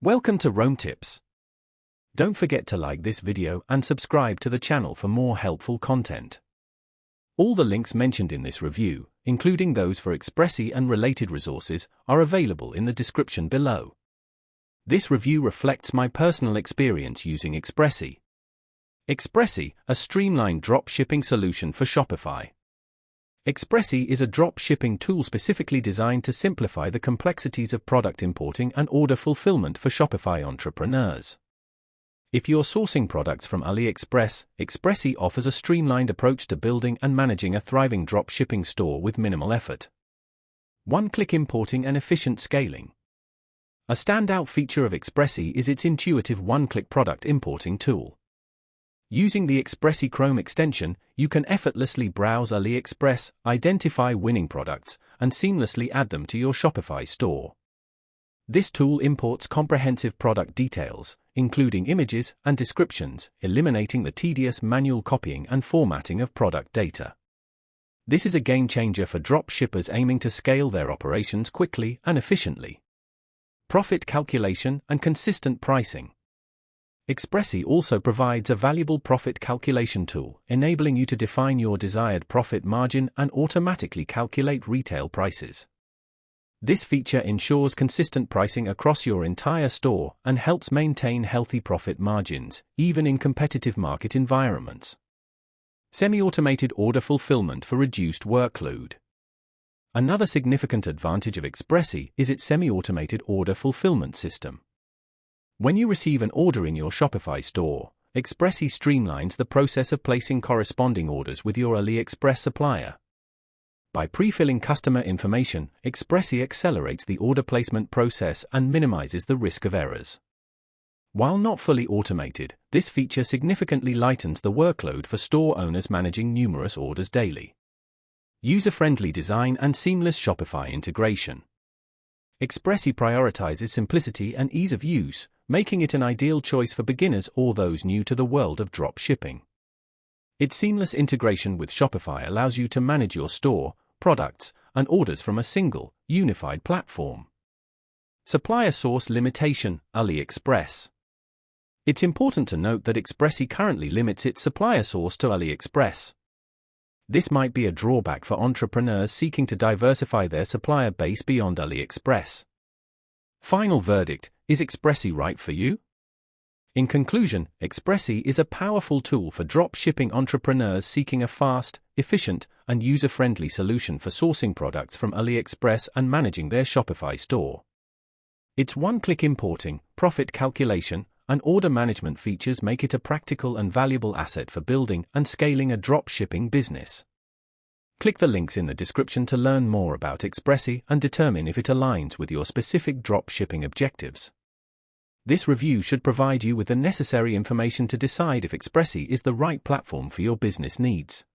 Welcome to Rome Tips. Don't forget to like this video and subscribe to the channel for more helpful content. All the links mentioned in this review, including those for Expressfy and related resources, are available in the description below. This review reflects my personal experience using Expressfy. Expressfy, a streamlined dropshipping solution for Shopify. Expressfy is a drop-shipping tool specifically designed to simplify the complexities of product importing and order fulfillment for Shopify entrepreneurs. If you're sourcing products from AliExpress, Expressfy offers a streamlined approach to building and managing a thriving drop-shipping store with minimal effort. One-click importing and efficient scaling. A standout feature of Expressfy is its intuitive one-click product importing tool. Using the Expressfy Chrome extension, you can effortlessly browse AliExpress, identify winning products, and seamlessly add them to your Shopify store. This tool imports comprehensive product details, including images and descriptions, eliminating the tedious manual copying and formatting of product data. This is a game-changer for drop shippers aiming to scale their operations quickly and efficiently. Profit calculation and consistent pricing. Expressfy also provides a valuable profit calculation tool, enabling you to define your desired profit margin and automatically calculate retail prices. This feature ensures consistent pricing across your entire store and helps maintain healthy profit margins, even in competitive market environments. Semi-automated order fulfillment for reduced workload. Another significant advantage of Expressfy is its semi-automated order fulfillment system. When you receive an order in your Shopify store, Expressfy streamlines the process of placing corresponding orders with your AliExpress supplier. By pre-filling customer information, Expressfy accelerates the order placement process and minimizes the risk of errors. While not fully automated, this feature significantly lightens the workload for store owners managing numerous orders daily. User-friendly design and seamless Shopify integration. Expressfy prioritizes simplicity and ease of use, making it an ideal choice for beginners or those new to the world of drop shipping. Its seamless integration with Shopify allows you to manage your store, products, and orders from a single, unified platform. Supplier source limitation, AliExpress. It's important to note that Expressfy currently limits its supplier source to AliExpress. This might be a drawback for entrepreneurs seeking to diversify their supplier base beyond AliExpress. Final verdict, is Expressfy right for you? In conclusion, Expressfy is a powerful tool for drop shipping entrepreneurs seeking a fast, efficient, and user-friendly solution for sourcing products from AliExpress and managing their Shopify store. Its one-click importing, profit calculation, and order management features make it a practical and valuable asset for building and scaling a drop shipping business. Click the links in the description to learn more about Expressfy and determine if it aligns with your specific drop shipping objectives. This review should provide you with the necessary information to decide if Expressfy is the right platform for your business needs.